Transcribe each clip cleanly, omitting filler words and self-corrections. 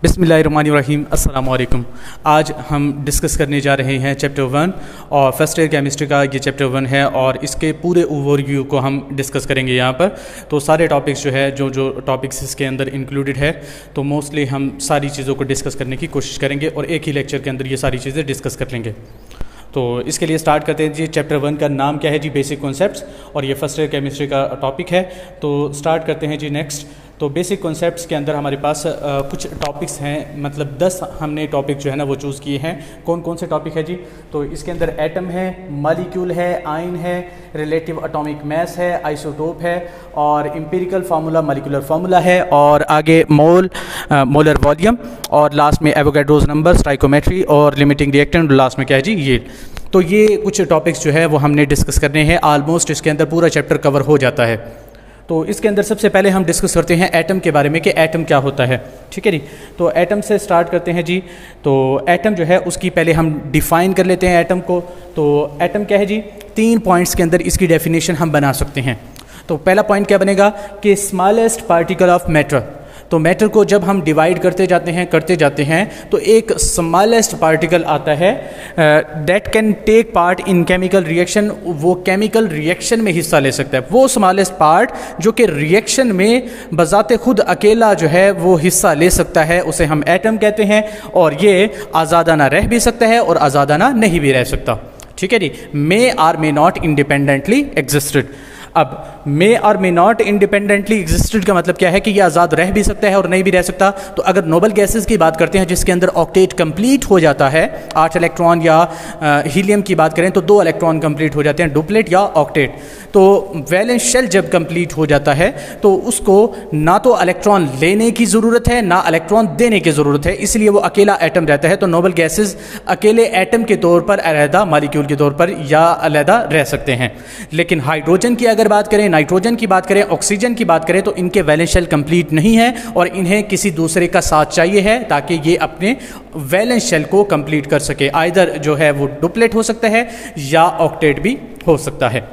बिस्मिल्लाहिर्रहमानिर्रहीम अस्सलाम वालेकुम। आज हम डिस्कस करने जा रहे हैं चैप्टर 1 और फर्स्ट ईयर केमिस्ट्री का ये चैप्टर 1 है और इसके पूरे ओवरव्यू को हम डिस्कस करेंगे यहाँ पर। तो सारे टॉपिक्स जो है जो टॉपिक्स इसके अंदर इंक्लूडेड है तो मोस्टली हम सारी चीज़ों को डिस्कस करने की कोशिश करेंगे और एक ही लेक्चर के अंदर ये सारी चीज़ें डिस्कस कर लेंगे। तो इसके लिए स्टार्ट करते हैं जी। चैप्टर 1 का नाम क्या है जी? बेसिक कॉन्सेप्ट्स, और ये फर्स्ट ईयर केमिस्ट्री का टॉपिक है। तो स्टार्ट करते हैं जी। नेक्स्ट तो बेसिक कॉन्सेप्ट्स के अंदर हमारे पास कुछ टॉपिक्स हैं, मतलब 10 हमने टॉपिक जो है ना वो चूज़ किए हैं। कौन कौन से टॉपिक है जी? तो इसके अंदर एटम है, मॉलिक्यूल है, आयन है, रिलेटिव एटॉमिक मास है, आइसोटोप है और एम्पिरिकल फार्मूला, मॉलिक्यूलर फार्मूला है, और आगे मोलर वॉल्यूम, और लास्ट में एवोगाड्रोस नंबर, स्टाइकोमेट्री और लिमिटिंग रिएक्टेंट, लास्ट में क्या है जी? ये। तो ये कुछ टॉपिक्स जो है वो हमने डिस्कस करने हैं। ऑलमोस्ट इसके अंदर पूरा चैप्टर कवर हो जाता है। तो इसके अंदर सबसे पहले हम डिस्कस करते हैं एटम के बारे में कि एटम क्या होता है। ठीक है जी। तो एटम से स्टार्ट करते हैं जी। तो एटम जो है उसकी पहले हम डिफ़ाइन कर लेते हैं एटम को। तो एटम क्या है जी? 3 पॉइंट्स के अंदर इसकी डेफिनेशन हम बना सकते हैं। तो पहला पॉइंट क्या बनेगा कि स्मॉलेस्ट पार्टिकल ऑफ मैटर। तो मैटर को जब हम डिवाइड करते जाते हैं तो एक स्मॉलेस्ट पार्टिकल आता है that can take part in chemical reaction. वो केमिकल रिएक्शन में हिस्सा ले सकता है। वो स्मॉलेस्ट पार्ट जो कि रिएक्शन में बजाते खुद अकेला जो है वो हिस्सा ले सकता है, उसे हम एटम कहते हैं। और ये आज़ादाना रह भी सकता है और आज़ादाना नहीं भी रह सकता। ठीक है जी। May or may not independently existed. अब मे और मे नॉट इंडिपेंडेंटली एग्जिस्टेड का मतलब क्या है कि ये आज़ाद रह भी सकता है और नहीं भी रह सकता। तो अगर नोबल गैसेस की बात करते हैं जिसके अंदर ऑक्टेट कंप्लीट हो जाता है, 8 इलेक्ट्रॉन, या हीलियम की बात करें तो 2 इलेक्ट्रॉन कंप्लीट हो जाते हैं, डुप्लेट या ऑक्टेट। तो वैलेंस शेल जब कंप्लीट हो जाता है तो उसको ना तो इलेक्ट्रॉन लेने की ज़रूरत है ना इलेक्ट्रॉन देने की ज़रूरत है, इसलिए वो अकेला एटम रहता है। तो नोबल गैसेस अकेले एटम के तौर पर, अलहदा मॉलिक्यूल के तौर पर या अलहदा रह सकते हैं। लेकिन हाइड्रोजन की अगर बात करें, नाइट्रोजन की बात करें, ऑक्सीजन की बात करें तो इनके वैलेंस शेल कंप्लीट नहीं है और इन्हें किसी दूसरे का साथ चाहिए है ताकि ये अपने वैलेंस शेल को कंप्लीट कर सके। आइदर जो है वो डुप्लेट हो सकता है या ऑक्टेट भी हो सकता है।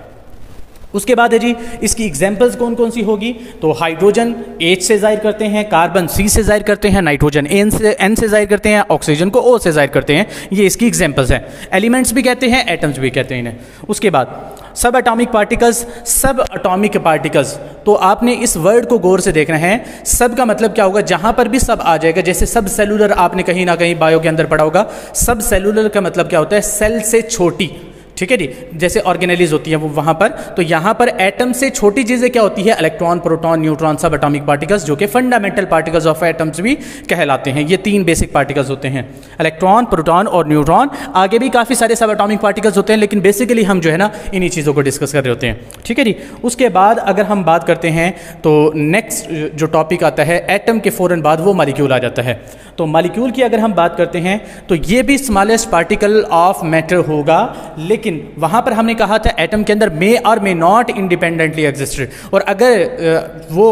उसके बाद है जी इसकी एग्जाम्पल्स कौन कौन सी होगी? तो हाइड्रोजन H से जाहिर करते हैं, कार्बन C से जाहिर करते हैं, नाइट्रोजन N से जाहिर करते हैं, ऑक्सीजन को O से जाहिर करते हैं। ये इसकी एग्जाम्पल्स हैं। एलिमेंट्स भी कहते हैं, एटम्स भी कहते हैं इन्हें। उसके बाद सब एटॉमिक पार्टिकल्स, सब एटॉमिक पार्टिकल्स। तो आपने इस वर्ड को गौर से देखना है। सब का मतलब क्या होगा? जहां पर भी सब आ जाएगा, जैसे सब सेलुलर आपने कहीं ना कहीं बायो के अंदर पढ़ा होगा। सब सेलुलर का मतलब क्या होता है? सेल से छोटी। ठीक है जी। जैसे ऑर्गेनेलीज होती है वो वहां पर, तो यहां पर एटम से छोटी चीजें क्या होती है? इलेक्ट्रॉन, प्रोटॉन, न्यूट्रॉन, सब एटॉमिक पार्टिकल्स, जो कि फंडामेंटल पार्टिकल्स ऑफ एटम्स भी कहलाते हैं। ये 3 बेसिक पार्टिकल्स होते हैं, इलेक्ट्रॉन, प्रोटॉन और न्यूट्रॉन। आगे भी काफी सारे सब एटॉमिक पार्टिकल्स होते हैं, लेकिन बेसिकली हम जो है ना इन्हीं चीजों को डिस्कस कर रहे होते हैं। ठीक है जी। उसके बाद अगर हम बात करते हैं तो नेक्स्ट जो टॉपिक आता है एटम के फौरन बाद वो मॉलिक्यूल आ जाता है। तो मॉलिक्यूल की अगर हम बात करते हैं तो ये भी स्मॉलेस्ट पार्टिकल ऑफ मैटर होगा, लेकिन वहां पर हमने कहा था एटम के अंदर मे और मे नॉट इंडिपेंडेंटली एग्जिस्टेड। और अगर वो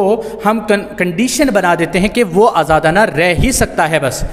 हम कंडीशन बना देते हैं कि वो आज़ादाना रह ही सकता है बस,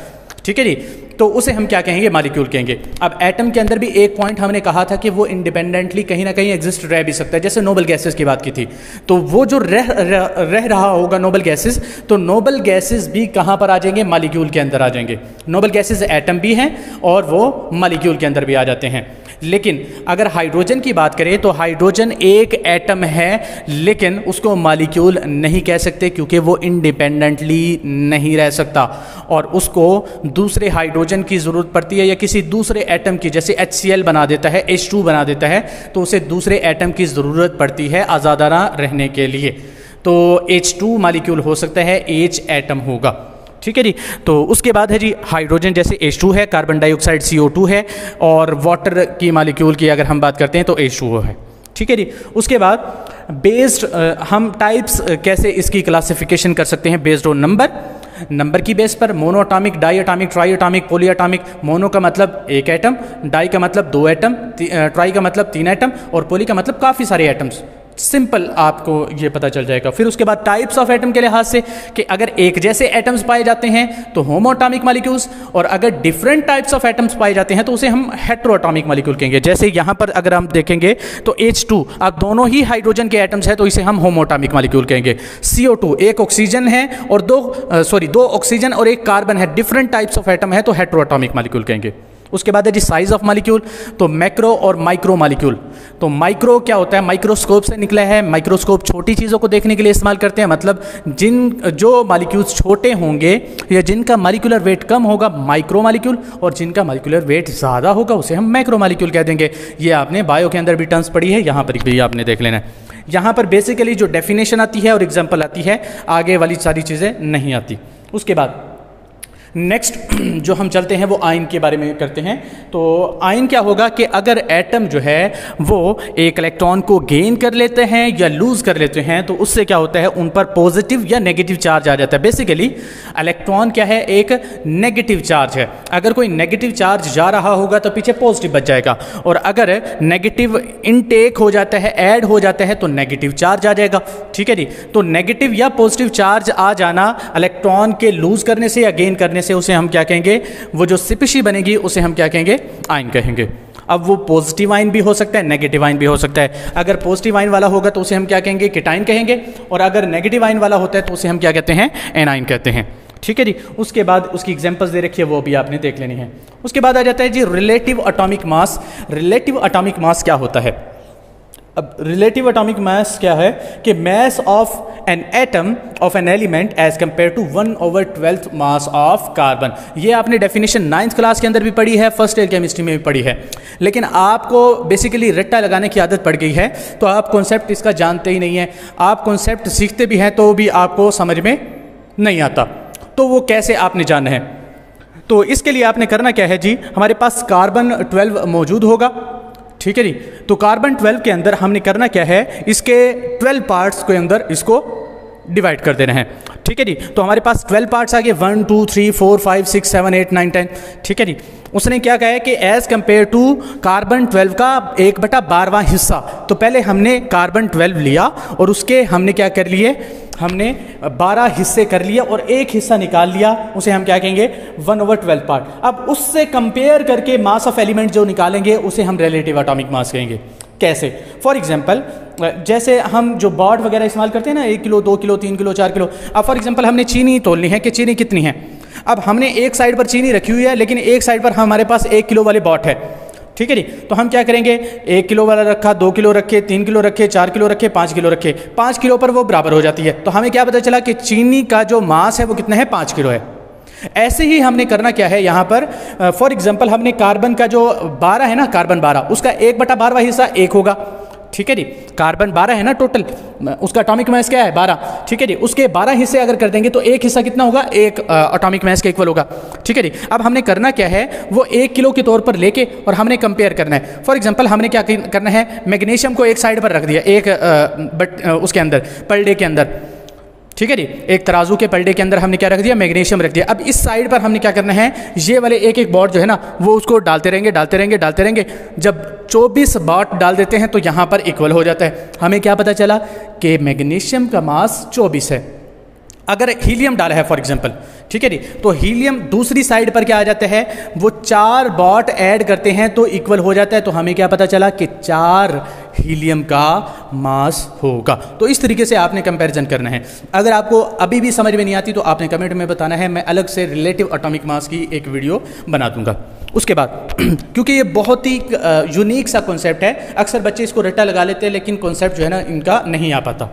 ठीक है जी, तो उसे हम क्या कहेंगे? मॉलिक्यूल कहेंगे। अब एटम के अंदर भी एक पॉइंट हमने कहा था कि वो इंडिपेंडेंटली कहीं ना कहीं एग्जिस्ट रह भी सकता है। जैसे नोबल गैसेस की बात की थी, तो वो जो रह रहा होगा नोबल गैसेस, तो नोबल गैसेस भी कहाँ पर आ जाएंगे? मॉलिक्यूल के अंदर आ जाएंगे। नोबल गैसेस एटम भी हैं और वो मॉलिक्यूल के अंदर भी आ जाते हैं। लेकिन अगर हाइड्रोजन की बात करें तो हाइड्रोजन एक एटम है, लेकिन उसको मॉलिक्यूल नहीं कह सकते क्योंकि वो इंडिपेंडेंटली नहीं रह सकता और उसको दूसरे हाइड्रोजन की ज़रूरत पड़ती है या किसी दूसरे एटम की, जैसे HCl बना देता है, H2 बना देता है, तो उसे दूसरे एटम की ज़रूरत पड़ती है आज़ादाना रहने के लिए। तो H2 मॉलिक्यूल हो सकता है, H एटम होगा। ठीक है जी। तो उसके बाद है जी हाइड्रोजन, जैसे H2 है, कार्बन डाइऑक्साइड CO2 है, और वाटर की मॉलिक्यूल की अगर हम बात करते हैं तो H2O है। ठीक है जी। उसके बाद बेस्ड हम टाइप्स कैसे इसकी क्लासिफिकेशन कर सकते हैं? बेस्ड ऑन नंबर की बेस पर, mono atomic, di atomic, tri atomic, poly atomic. Mono का मतलब एक एटम, डाई का मतलब 2 एटम, ट्राई का मतलब 3 एटम और पोली का मतलब काफ़ी सारे एटम्स। सिंपल आपको ये पता चल जाएगा। फिर उसके बाद टाइप्स ऑफ एटम के लिहाज से कि अगर एक जैसे एटम्स पाए जाते हैं तो होमोएटॉमिक मॉलिक्यूल्स, और अगर डिफरेंट टाइप्स ऑफ एटम्स पाए जाते हैं तो उसे हम हेटेरोएटॉमिक मॉलिक्यूल कहेंगे। जैसे यहाँ पर अगर हम देखेंगे तो H2 अब दोनों ही हाइड्रोजन के एटम्स हैं तो इसे हम होमोएटॉमिक मॉलिक्यूल कहेंगे। CO2 एक ऑक्सीजन है और दो ऑक्सीजन और एक कार्बन है, डिफरेंट टाइप्स ऑफ एटम है तो हेटेरोएटॉमिक मॉलिक्यूल कहेंगे। उसके बाद है जी साइज ऑफ मॉलिक्यूल, तो मैक्रो और माइक्रो मॉलिक्यूल। तो माइक्रो क्या होता है, माइक्रोस्कोप से निकला है। माइक्रोस्कोप छोटी चीज़ों को देखने के लिए इस्तेमाल करते हैं, मतलब जो मॉलिक्यूल्स छोटे होंगे या जिनका मॉलिक्यूलर वेट कम होगा माइक्रो मॉलिक्यूल, और जिनका मॉलिक्यूलर वेट ज़्यादा होगा उसे हम मैक्रो मॉलिक्यूल कह देंगे। ये आपने बायो के अंदर भी टर्म्स पढ़ी है, यहाँ पर भी आपने देख लेना है। यहाँ पर बेसिकली जो डेफिनेशन आती है और एग्जाम्पल आती है, आगे वाली सारी चीज़ें नहीं आती। उसके बाद नेक्स्ट जो हम चलते हैं वो आयन के बारे में करते हैं। तो आयन क्या होगा कि अगर एटम जो है वो एक इलेक्ट्रॉन को गेन कर लेते हैं या लूज कर लेते हैं तो उससे क्या होता है, उन पर पॉजिटिव या नेगेटिव चार्ज आ जाता है। बेसिकली इलेक्ट्रॉन क्या है, एक नेगेटिव चार्ज है। अगर कोई नेगेटिव चार्ज जा रहा होगा तो पीछे पॉजिटिव बच जाएगा, और अगर नेगेटिव इनटेक हो जाता है, ऐड हो जाता है तो नेगेटिव चार्ज आ जाएगा। ठीक है जी। तो नेगेटिव या पॉजिटिव चार्ज आ जाना इलेक्ट्रॉन के लूज करने से या गेन करने से उसे हम क्या कहेंगे, वो जो स्पीशी बनेगी उसे हम क्या कहेंगे, आयन कहेंगे। अब वो पॉजिटिव आयन भी हो सकता है, नेगेटिव आयन भी हो सकता है। अगर पॉजिटिव आयन वाला होगा तो उसे हम क्या कहेंगे, केटायन कहेंगे, और अगर नेगेटिव आयन वाला होता है तो उसे हम क्या कहते हैं, एनायन कहते हैं। ठीक है जी। उसके बाद उसकी एग्जांपल्स दे रखी है, वो भी आपने देख लेनी है। उसके बाद आ जाता है जी relative atomic mass. Relative atomic mass क्या होता है? अब रिलेटिव एटॉमिक मास क्या है कि mass of an atom of an element as compare to 1/12 mass of carbon. ये आपने डेफिनेशन 9th क्लास के अंदर भी पढ़ी है, फर्स्ट ईयर केमिस्ट्री में भी पढ़ी है, लेकिन आपको बेसिकली रट्टा लगाने की आदत पड़ गई है तो आप कॉन्सेप्ट इसका जानते ही नहीं है। आप कॉन्सेप्ट सीखते भी हैं तो भी आपको समझ में नहीं आता, तो वो कैसे आपने जानना है। तो इसके लिए आपने करना क्या है जी, हमारे पास कार्बन 12 मौजूद होगा। ठीक है जी। तो कार्बन 12 के अंदर हमने करना क्या है, इसके 12 पार्ट्स के अंदर इसको डिवाइड कर देना है। ठीक है जी। तो हमारे पास 12 पार्ट्स आ गए, 1 2 3 4 5 6 7 8 9 10। ठीक है जी। उसने क्या कहा है कि एज कंपेयर टू कार्बन 12 का 1/12वां हिस्सा। तो पहले हमने कार्बन 12 लिया और उसके हमने क्या कर लिए, हमने 12 हिस्से कर लिए और एक हिस्सा निकाल लिया, उसे हम क्या कहेंगे, 1/12 पार्ट। अब उससे कंपेयर करके मास ऑफ एलिमेंट जो निकालेंगे उसे हम रिलेटिव एटॉमिक मास कहेंगे। कैसे? फॉर एग्जाम्पल जैसे हम जो बॉड वगैरह इस्तेमाल करते हैं ना, 1 किलो 2 किलो 3 किलो 4 किलो। अब फॉर एग्जाम्पल हमने चीनी तोलनी है कि चीनी कितनी है। अब हमने एक साइड पर चीनी रखी हुई है लेकिन एक साइड पर हमारे पास 1 किलो वाले बॉट है। ठीक है जी। तो हम क्या करेंगे, 1 किलो वाला रखा, 2 किलो रखे, 3 किलो रखे, 4 किलो रखे, 5 किलो रखे। 5 किलो पर वो बराबर हो जाती है। तो हमें क्या पता चला कि चीनी का जो मास है वो कितना है, 5 किलो है। ऐसे ही हमने करना क्या है यहाँ पर, फॉर एग्जाम्पल हमने कार्बन का जो 12 है ना, कार्बन 12, उसका 1/12वां हिस्सा 1 होगा। ठीक है जी। कार्बन 12 है ना टोटल, उसका एटॉमिक मास क्या है, 12। ठीक है जी। उसके 12 हिस्से अगर कर देंगे तो एक हिस्सा कितना होगा, 1 एटॉमिक मास के इक्वल होगा। ठीक है जी। अब हमने करना क्या है, वो 1 किलो के तौर पर लेके और हमने कंपेयर करना है। फॉर एग्जांपल हमने क्या करना है, मैग्नीशियम को एक साइड पर रख दिया, एक उसके अंदर पलड़े के अंदर। ठीक है जी। एक तराजू के पलड़े के अंदर हमने क्या रख दिया, मैग्नीशियम रख दिया। अब इस साइड पर हमने क्या करना है, ये वाले एक बॉट जो है ना वो उसको डालते रहेंगे डालते रहेंगे डालते रहेंगे। जब 24 बॉट डाल देते हैं तो यहाँ पर इक्वल हो जाता है। हमें क्या पता चला कि मैग्नीशियम का मास 24 है। अगर हीलियम डाला है फॉर एग्जांपल, ठीक है जी, तो हीलियम दूसरी साइड पर क्या आ जाता है, वो 4 बॉट ऐड करते हैं तो इक्वल हो जाता है। तो हमें क्या पता चला कि 4 हीलियम का मास होगा। तो इस तरीके से आपने कंपैरिजन करना है। अगर आपको अभी भी समझ में नहीं आती तो आपने कमेंट में बताना है, मैं अलग से रिलेटिव एटॉमिक मास की एक वीडियो बना दूंगा। उसके बाद क्योंकि ये बहुत ही यूनिक सा कॉन्सेप्ट है, अक्सर बच्चे इसको रट्टा लगा लेते हैं लेकिन कॉन्सेप्ट जो है ना इनका नहीं आ पाता।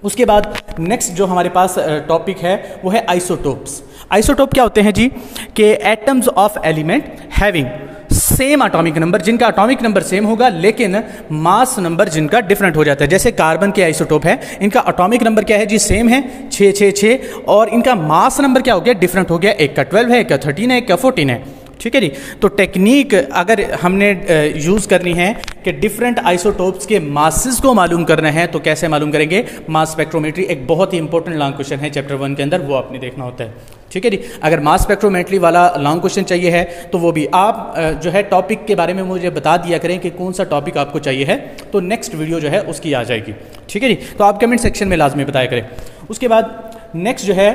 उसके बाद नेक्स्ट जो हमारे पास टॉपिक है वो है आइसोटोप्स। आइसोटोप क्या होते हैं जी, कि atoms of element having same atomic number, जिनका एटॉमिक नंबर सेम होगा लेकिन मास नंबर जिनका डिफरेंट हो जाता है। जैसे कार्बन के आइसोटोप है, इनका एटॉमिक नंबर क्या है जी, सेम है 666, और इनका मास नंबर क्या हो गया, डिफरेंट हो गया। एक का 12 है, एक का 13 है, एक का 14 है। ठीक है जी। तो टेक्निक अगर हमने यूज़ करनी है कि डिफरेंट आइसोटोप्स के मासेस को मालूम करना है तो कैसे मालूम करेंगे, मास स्पेक्ट्रोमेट्री। एक बहुत ही इंपॉर्टेंट लॉन्ग क्वेश्चन है चैप्टर 1 के अंदर, वो आपने देखना होता है। ठीक है जी। अगर मास स्पेक्ट्रोमेट्री वाला लॉन्ग क्वेश्चन चाहिए है तो वो भी आप जो है टॉपिक के बारे में मुझे बता दिया करें कि कौन सा टॉपिक आपको चाहिए है, तो नेक्स्ट वीडियो जो है उसकी आ जाएगी। ठीक है जी, तो आप कमेंट सेक्शन में लाजमी बताया करें। उसके बाद नेक्स्ट जो है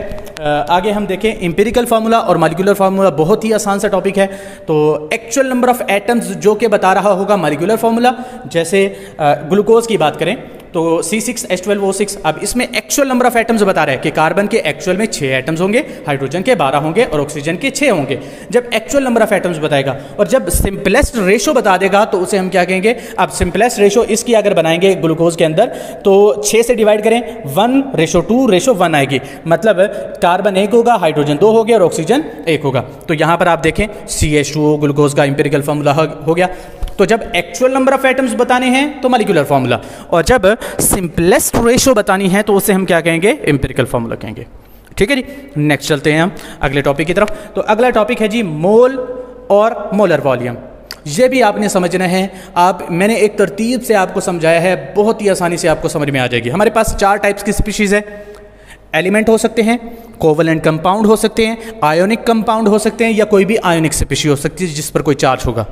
आगे हम देखें एम्पिरिकल फार्मूला और मॉलिक्यूलर फार्मूला। बहुत ही आसान सा टॉपिक है। तो एक्चुअल नंबर ऑफ एटम्स जो कि बता रहा होगा मॉलिक्यूलर फार्मूला। जैसे ग्लूकोज की बात करें तो C6H12O6। अब इसमें एक्चुअल नंबर ऑफ एटम्स बता रहा है कि कार्बन के एक्चुअल में 6 एटम्स होंगे, हाइड्रोजन के 12 होंगे और ऑक्सीजन के 6 होंगे। जब एक्चुअल नंबर ऑफ एटम्स बताएगा और जब सिंपलेस्ट रेशो बता देगा तो उसे हम क्या कहेंगे। अब सिंपलेस्ट रेशो इसकी अगर बनाएंगे ग्लूकोज के अंदर तो 6 से डिवाइड करें 1:2:1 आएगी, मतलब कार्बन 1 होगा, हाइड्रोजन 2 हो गया और ऑक्सीजन 1 होगा। तो यहाँ पर आप देखें CH2O ग्लूकोज का एम्पिरिकल फार्मूला हो गया। तो जब एक्चुअल नंबर ऑफ एटम्स बताने हैं तो मॉलिक्यूलर फार्मूला, और जब सिंपलेस्ट रेशो बतानी है तो उसे हम क्या कहेंगे, एम्पिरिकल फार्मूला कहेंगे। ठीक है जी। नेक्स्ट चलते हैं हम अगले टॉपिक की तरफ। तो अगला टॉपिक है जी मोल और मोलर वॉल्यूम। ये भी आपने समझना है। मैंने एक तरतीब से आपको समझाया है, बहुत ही आसानी से आपको समझ में आ जाएगी। हमारे पास 4 टाइप्स की स्पीशीज़ है। एलिमेंट हो सकते हैं, कोवलेंट कंपाउंड हो सकते हैं, आयोनिक कंपाउंड हो सकते हैं, या कोई भी आयोनिक स्पीशी हो सकती है जिस पर कोई चार्ज होगा।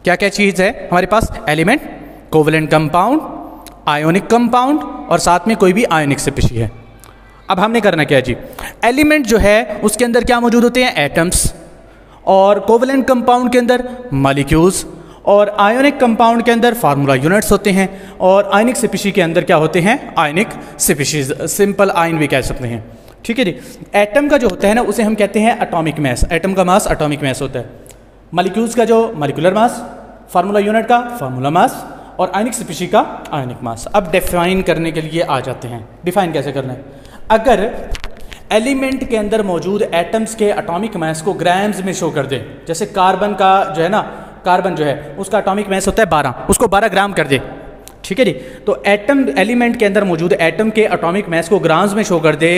क्या क्या चीज़ है हमारे पास, element, covalent compound, ionic compound और साथ में कोई भी आयोनिक स्पीशी है। अब हमने करना क्या है जी, एलिमेंट जो है उसके अंदर क्या मौजूद होते हैं, एटम्स, और कोवलेंट कंपाउंड के अंदर मॉलिक्यूल्स, और आयोनिक कंपाउंड के अंदर फार्मूला यूनिट्स होते हैं, और आयनिक स्पीशी के अंदर क्या होते हैं, आयनिक स्पीशीज, सिंपल आयन भी कह सकते हैं। ठीक है जी। एटम का जो होता है ना उसे हम कहते हैं एटॉमिक मास। एटम का मास एटॉमिक मास होता है। मॉलिक्यूल्स का जो मॉलिक्यूलर मास, फार्मूला यूनिट का फार्मूला मास, और आयनिक स्पीशी का आयनिक मास। अब डिफाइन करने के लिए आ जाते हैं। डिफाइन कैसे करना है, अगर एलिमेंट के अंदर मौजूद एटम्स के एटॉमिक मास को ग्राम्स में शो कर दे, जैसे कार्बन का जो है ना, कार्बन जो है उसका एटॉमिक मास होता है 12, उसको 12 ग्राम कर दे। ठीक है जी। तो एटम, एलिमेंट के अंदर मौजूद एटम के एटॉमिक मास को ग्राम्स में शो कर दे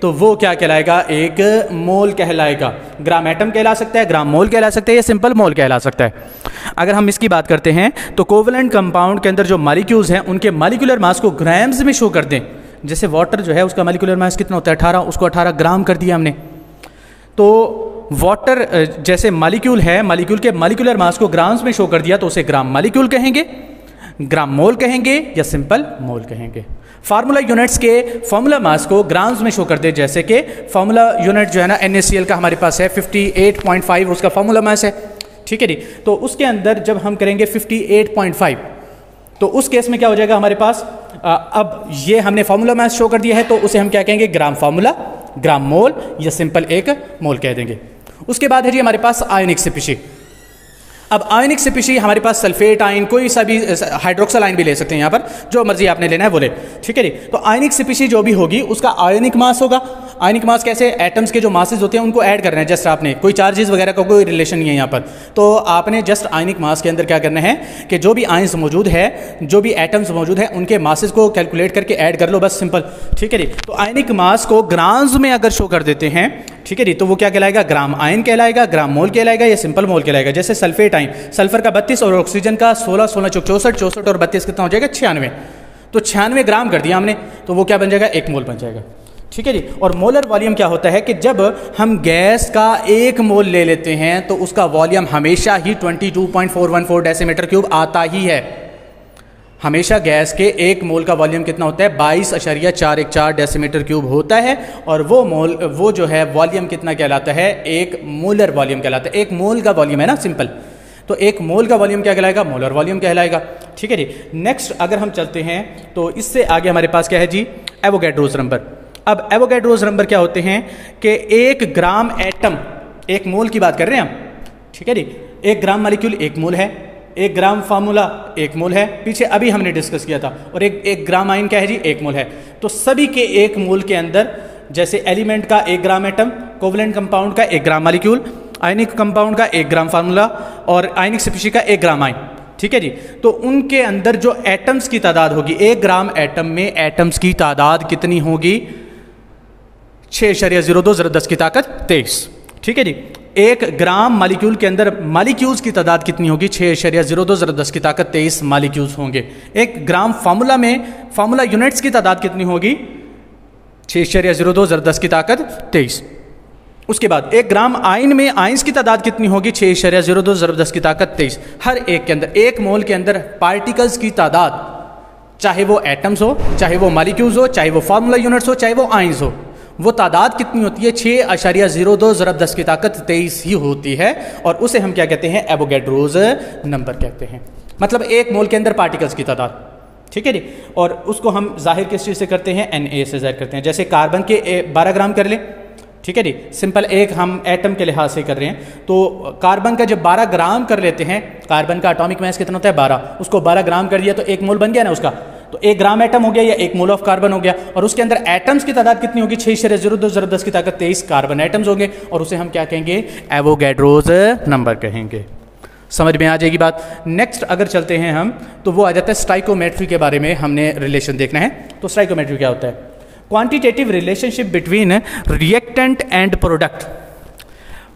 तो वो क्या कहलाएगा, एक मोल कहलाएगा। ग्राम एटम कहला सकता है, ग्राम मोल कहला सकता है, या सिंपल मोल कहला सकता है। अगर हम इसकी बात करते हैं तो कोवलेंट कंपाउंड के अंदर जो मॉलिक्यूल्स हैं उनके मॉलिक्यूलर मास को ग्राम्स में शो कर दें। जैसे वाटर जो है उसका मॉलिक्यूलर मास कितना होता है 18, उसको 18 ग्राम कर दिया हमने। तो वाटर जैसे मॉलिक्यूल है, मॉलिक्यूल के मॉलिक्यूलर मास को ग्राम्स में शो कर दिया तो उसे ग्राम मॉलिक्यूल कहेंगे, ग्राम मोल कहेंगे, या सिंपल मोल कहेंगे। फार्मूला यूनिट्स के फार्मूला मास को ग्राम्स में शो कर दे, जैसे कि फार्मूला यूनिट जो है ना NaCl का हमारे पास है 58.5 उसका फार्मूला मास है। ठीक है जी। तो उसके अंदर जब हम करेंगे 58.5 तो उस केस में क्या हो जाएगा हमारे पास, अब ये हमने फार्मूला मास शो कर दिया है तो उसे हम क्या कहेंगे, ग्राम फार्मूला, ग्राम मोल, या सिंपल एक मोल कह देंगे। उसके बाद है जी हमारे पास आयनिक स्पीशी। अब आयनिक स्पीशी हमारे पास सल्फेट आयन, कोई सा भी हाइड्रोक्सल आयन भी ले सकते हैं, यहाँ पर जो मर्जी आपने लेना है वो ले। ठीक है जी। तो आयनिक स्पीशी जो भी होगी उसका आयनिक मास होगा। आयनिक मास कैसे, एटम्स के जो मासेस होते हैं उनको ऐड करना है। जस्ट आपने कोई चार्जेस वगैरह का कोई रिलेशन नहीं है यहाँ पर, तो आपने जस्ट आयनिक मास के अंदर क्या करना है कि जो भी आयन्स मौजूद है, जो भी एटम्स मौजूद है उनके मासेस को कैलकुलेट करके ऐड कर लो, बस सिंपल। ठीक है जी। तो आयनिक मास को ग्राम्स में अगर शो कर देते हैं, ठीक है जी, तो वो क्या कहलाएगा, ग्राम आयन कहलाएगा, ग्राम मोल कहलाएगा, या सिंपल मोल कहलाएगा। जैसे सल्फेट आयन, सल्फर का 32 और ऑक्सीजन का 16, 16 64, 64 और 32 कितना हो जाएगा 96। तो 96 ग्राम कर दिया हमने तो वो क्या बन जाएगा, एक मोल बन जाएगा। ठीक है जी। और मोलर वॉल्यूम क्या होता है कि जब हम गैस का 1 मोल ले लेते हैं तो उसका वॉल्यूम हमेशा ही 22.414 डेसीमीटर क्यूब आता ही है। हमेशा गैस के 1 मोल का वॉल्यूम कितना होता है, 22.414 डेसीमीटर क्यूब होता है। और वो जो है वॉल्यूम कितना कहलाता है, एक मोलर वॉल्यूम कहलाता है। 1 मोल का वॉल्यूम है ना सिंपल, तो 1 मोल का वॉल्यूम क्या कहलाएगा, मोलर वॉल्यूम कहलाएगा। ठीक है जी। नेक्स्ट अगर हम चलते हैं तो इससे आगे हमारे पास क्या है जी, एवोगैड्रोस नंबर। अब एवोगैड्रोस नंबर क्या होते हैं कि 1 ग्राम एटम, 1 मोल की बात कर रहे हैं हम। ठीक है जी। 1 ग्राम मॉलिक्यूल 1 मोल है, 1 ग्राम फार्मूला 1 मोल है, पीछे अभी हमने डिस्कस किया था। और एक ग्राम आयन क्या है जी, 1 मोल है। तो सभी के 1 मोल के अंदर, जैसे एलिमेंट का 1 ग्राम एटम, कोवलेंट कंपाउंड का 1 ग्राम मॉलिक्यूल, आयनिक कंपाउंड का 1 ग्राम फार्मूला, और आयनिक स्पीशी का 1 ग्राम आयन। ठीक है जी। तो उनके अंदर जो एटम्स की तादाद होगी, 1 ग्राम एटम में एटम्स की तादाद कितनी होगी, 6.02 × 10 की ताकत 23। ठीक है जी। 1 ग्राम मॉलिक्यूल के अंदर मॉलिक्यूल्स की तादाद कितनी होगी, 6.02 × 10 की ताकत 23 मॉलिक्यूल्स होंगे। 1 ग्राम फार्मूला में फार्मूला यूनिट्स की तादाद कितनी होगी, 6.02 × 10 की ताकत 23। उसके बाद 1 ग्राम आयन में आयंस की तादाद कितनी होगी? 6.02 ज़रब 10 की ताकत 23। हर एक के अंदर, 1 मोल के अंदर पार्टिकल्स की तादाद, चाहे वो एटम्स हो, चाहे वो मॉलिक्यूल्स हो, चाहे वो फार्मूला यूनिट्स हो, चाहे वो आयंस हो, वो तादाद कितनी होती है? 6.02 ज़रब 10 की ताकत 23 ही होती है। और उसे हम क्या कहते हैं? एवोगैड्रोज नंबर कहते हैं। मतलब 1 मोल के अंदर पार्टिकल्स की तादाद, ठीक है जी। और उसको हम जाहिर किस चीज़ से करते हैं? Na से जाहिर करते हैं। जैसे कार्बन के 12 ग्राम कर लें, ठीक है जी, सिंपल एक हम एटम के लिहाज से कर रहे हैं। तो कार्बन का जब 12 ग्राम कर लेते हैं, कार्बन का एटॉमिक मास कितना होता है? 12, उसको 12 ग्राम कर दिया तो 1 मोल बन गया ना उसका, तो 1 ग्राम एटम हो गया या 1 मोल ऑफ कार्बन हो गया। और उसके अंदर एटम्स की तादाद कितनी होगी? 6.02 ज़रब 10 की ताकत 23 कार्बन एटम्स होंगे, और उसे हम क्या कहेंगे? एवोगैड्रोज नंबर कहेंगे। समझ में आ जाएगी बात। नेक्स्ट अगर चलते हैं हम, तो वो आ जाता है स्टाइकोमेट्री के बारे में हमने रिलेशन देखना है। तो स्टाइकोमेट्री क्या होता है? Quantitative relationship between reactant and product.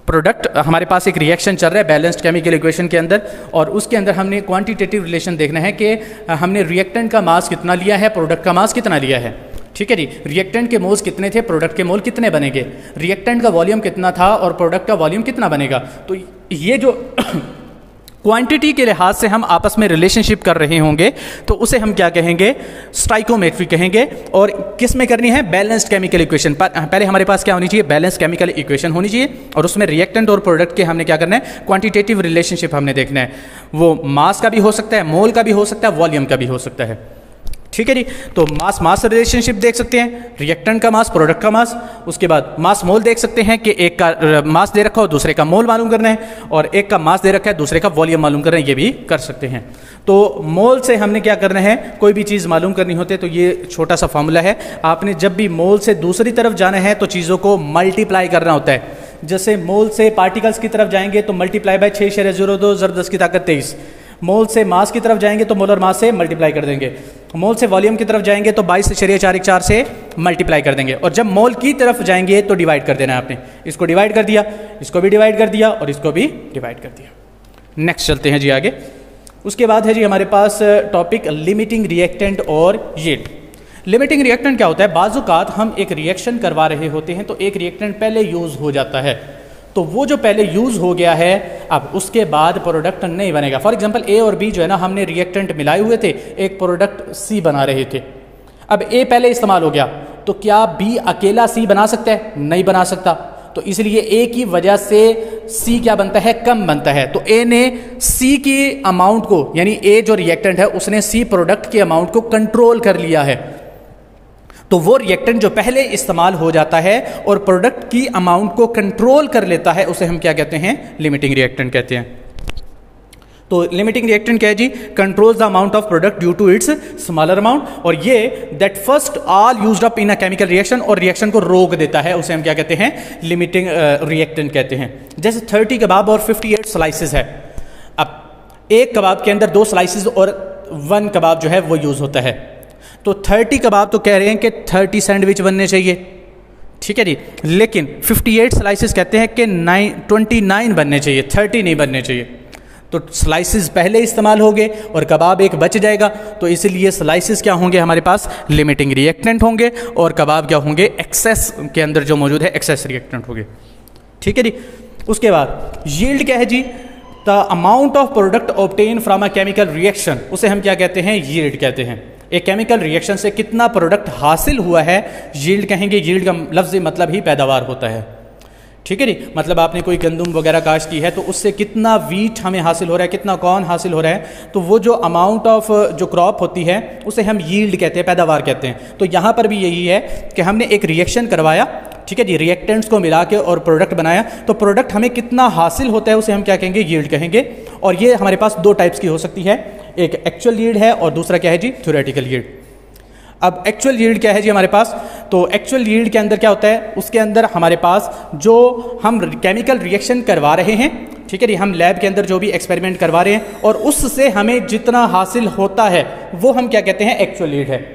Product, हमारे पास एक रिएक्शन चल रहा है बैलेंस्ड केमिकल इक्वेशन के अंदर, और उसके अंदर हमने क्वांटिटेटिव रिलेशन देखना है कि हमने रिएक्टेंट का मास कितना लिया है, प्रोडक्ट का मास कितना लिया है, ठीक है जी। रिएक्टेंट के मोल्स कितने थे, प्रोडक्ट के मोल कितने बनेंगे, रिएक्टेंट का वॉल्यूम कितना था और प्रोडक्ट का वॉल्यूम कितना बनेगा। तो ये जो क्वांटिटी के लिहाज से हम आपस में रिलेशनशिप कर रहे होंगे तो उसे हम क्या कहेंगे? स्टाइकोमेट्री कहेंगे। और किस में करनी है? Balanced chemical equation. पहले हमारे पास क्या होनी चाहिए? बैलेंस्ड केमिकल इक्वेशन होनी चाहिए, और उसमें रिएक्टेंट और प्रोडक्ट के हमने क्या करना है? क्वांटिटेटिव रिलेशनशिप हमने देखना है। वो मास का भी हो सकता है, मोल का भी हो सकता है, वॉल्यूम का भी हो सकता है, ठीक है जी। तो मास मास रिलेशनशिप देख सकते हैं, रिएक्टेंट का मास, प्रोडक्ट का मास। उसके बाद मास मोल देख सकते हैं कि एक का मास दे रखा हो, दूसरे का मोल मालूम करना है, और एक का मास दे रखा है, दूसरे का वॉल्यूम मालूम करना है, ये भी कर सकते हैं। तो मोल से हमने क्या करना है? कोई भी चीज़ मालूम करनी होती है तो ये छोटा सा फॉर्मूला है। आपने जब भी मोल से दूसरी तरफ जाना है तो चीज़ों को मल्टीप्लाई करना होता है। जैसे मोल से पार्टिकल्स की तरफ जाएंगे तो मल्टीप्लाई बाय 6.02 ज़रब 10 की ताकत 23। मोल से मास की तरफ जाएंगे तो मोलर मास से मल्टीप्लाई कर देंगे। मोल से वॉल्यूम की तरफ जाएंगे तो 22.414 से मल्टीप्लाई कर देंगे। और जब मोल की तरफ जाएंगे तो डिवाइड कर देना है आपने। इसको डिवाइड कर दिया, इसको भी डिवाइड कर दिया, और इसको भी डिवाइड कर दिया। नेक्स्ट चलते हैं जी आगे। उसके बाद है जी हमारे पास टॉपिक लिमिटिंग रिएक्टेंट और यील्ड। लिमिटिंग रिएक्टेंट क्या होता है? बाज़-औक़ात हम एक रिएक्शन करवा रहे होते हैं तो एक रिएक्टेंट पहले यूज़ हो जाता है, तो वो जो पहले यूज़ हो गया है अब उसके बाद प्रोडक्ट नहीं बनेगा। फॉर एग्जांपल ए और बी जो है ना, हमने रिएक्टेंट मिलाए हुए थे, एक प्रोडक्ट सी बना रहे थे। अब ए पहले इस्तेमाल हो गया तो क्या बी अकेला सी बना सकता है? नहीं बना सकता। तो इसलिए ए की वजह से सी क्या बनता है? कम बनता है। तो ए ने सी की अमाउंट को, यानी ए जो रिएक्टेंट है उसने सी प्रोडक्ट के अमाउंट को कंट्रोल कर लिया है। तो वो रिएक्टेंट जो पहले इस्तेमाल हो जाता है और प्रोडक्ट की अमाउंट को कंट्रोल कर लेता है उसे हम क्या कहते हैं? लिमिटिंग रिएक्टेंट कहते हैं। तो लिमिटिंग रिएक्टेंट क्या है जी? Controls the amount of product due to its smaller amount, और ये that first all used up in a chemical reaction, और रिएक्शन को रोक देता है, उसे हम क्या कहते हैं? लिमिटिंग रिएक्टेंट कहते हैं। जैसे 30 कबाब और 58 स्लाइसेस है। अब एक कबाब के अंदर 2 स्लाइसेस और 1 कबाब जो है वो यूज होता है। तो 30 कबाब तो कह रहे हैं कि 30 सैंडविच बनने चाहिए, ठीक है जी, लेकिन 58 स्लाइसेस कहते हैं कि 29 बनने चाहिए, 30 नहीं बनने चाहिए। तो स्लाइसेस पहले इस्तेमाल हो गए और कबाब एक बच जाएगा, तो इसलिए स्लाइसेस क्या होंगे? हमारे पास लिमिटिंग रिएक्टेंट होंगे, और कबाब क्या होंगे? एक्सेस के अंदर जो मौजूद है एक्सेस रिएक्टेंट होंगे, ठीक है जी। उसके बाद यील्ड क्या है जी? The amount of product obtain from a chemical reaction, उसे हम क्या कहते हैं? यील्ड कहते हैं। एक केमिकल रिएक्शन से कितना प्रोडक्ट हासिल हुआ है यील्ड कहेंगे। यील्ड का लफ्ज़ मतलब ही पैदावार होता है, ठीक है जी। मतलब आपने कोई गंदम वगैरह काश्त की है तो उससे कितना वीट हमें हासिल हो रहा है, कितना कॉर्न हासिल हो रहा है, तो वो जो अमाउंट ऑफ जो क्रॉप होती है उसे हम यील्ड कहते हैं, पैदावार कहते हैं। तो यहाँ पर भी यही है कि हमने एक रिएक्शन करवाया, ठीक है जी, रिएक्टेंट्स को मिला के और प्रोडक्ट बनाया, तो प्रोडक्ट हमें कितना हासिल होता है उसे हम क्या कहेंगे? यील्ड कहेंगे। और ये हमारे पास 2 टाइप्स की हो सकती है, एक एक्चुअल यील्ड है और दूसरा क्या है जी? Theoretical yield. अब एक्चुअल यील्ड क्या है जी हमारे पास? तो एक्चुअल यील्ड के अंदर क्या होता है? उसके अंदर हमारे पास जो हम केमिकल रिएक्शन करवा रहे हैं, ठीक है जी, हम लैब के अंदर जो भी एक्सपेरिमेंट करवा रहे हैं और उससे हमें जितना हासिल होता है वो हम क्या कहते हैं? एक्चुअल यील्ड है।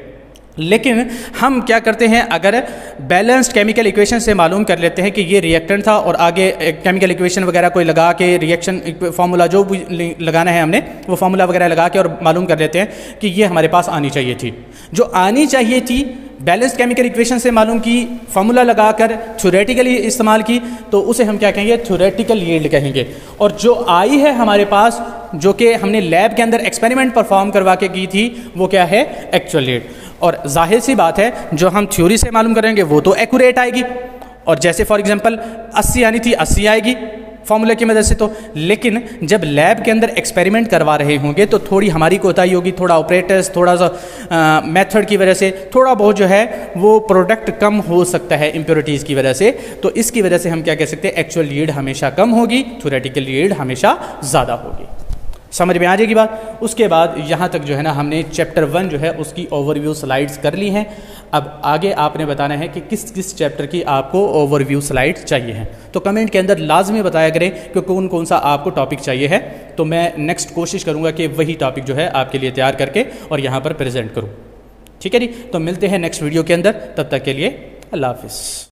लेकिन हम क्या करते हैं, अगर बैलेंस्ड केमिकल इक्वेशन से मालूम कर लेते हैं कि ये रिएक्टेंट था और आगे केमिकल इक्वेशन वगैरह कोई लगा के रिएक्शन फार्मूला जो भी लगाना है हमने वो फार्मूला वगैरह लगा के और मालूम कर लेते हैं कि ये हमारे पास आनी चाहिए थी। जो आनी चाहिए थी बैलेंस्ड केमिकल इक्वेशन से मालूम की, फार्मूला लगाकर थ्योरेटिकली इस्तेमाल की, तो उसे हम क्या कहेंगे, थ्योरेटिकल यील्ड कहेंगे। और जो आई है हमारे पास, जो कि हमने लैब के अंदर एक्सपेरिमेंट परफॉर्म करवा के की थी, वो क्या है, एक्चुअल यील्ड। और जाहिर सी बात है जो हम थ्योरी से मालूम करेंगे वो तो एक्यूरेट आएगी, और जैसे फॉर एग्जांपल 80 आनी थी 80 आएगी फॉर्मूले की मदद से। तो लेकिन जब लैब के अंदर एक्सपेरिमेंट करवा रहे होंगे तो थोड़ी हमारी कोताही होगी, थोड़ा ऑपरेटर्स, थोड़ा सा मेथड की वजह से थोड़ा बहुत जो है वो प्रोडक्ट कम हो सकता है इम्प्योरिटीज़ की वजह से। तो इसकी वजह से हम क्या कह सकते हैं, एक्चुअल यील्ड हमेशा कम होगी, थ्योरेटिकल यील्ड हमेशा ज़्यादा होगी। समझ में आ जाएगी बात। उसके बाद यहाँ तक जो है ना हमने चैप्टर 1 जो है उसकी ओवरव्यू स्लाइड्स कर ली हैं। अब आगे आपने बताना है कि किस किस चैप्टर की आपको ओवरव्यू स्लाइड्स चाहिए हैं। तो कमेंट के अंदर लाजमी बताया करें कि कौन कौन सा आपको टॉपिक चाहिए है, तो मैं नेक्स्ट कोशिश करूँगा कि वही टॉपिक जो है आपके लिए तैयार करके और यहाँ पर प्रेजेंट करूँ। ठीक है जी, तो मिलते हैं नेक्स्ट वीडियो के अंदर, तब तक के लिए अल्लाह हाफिज़।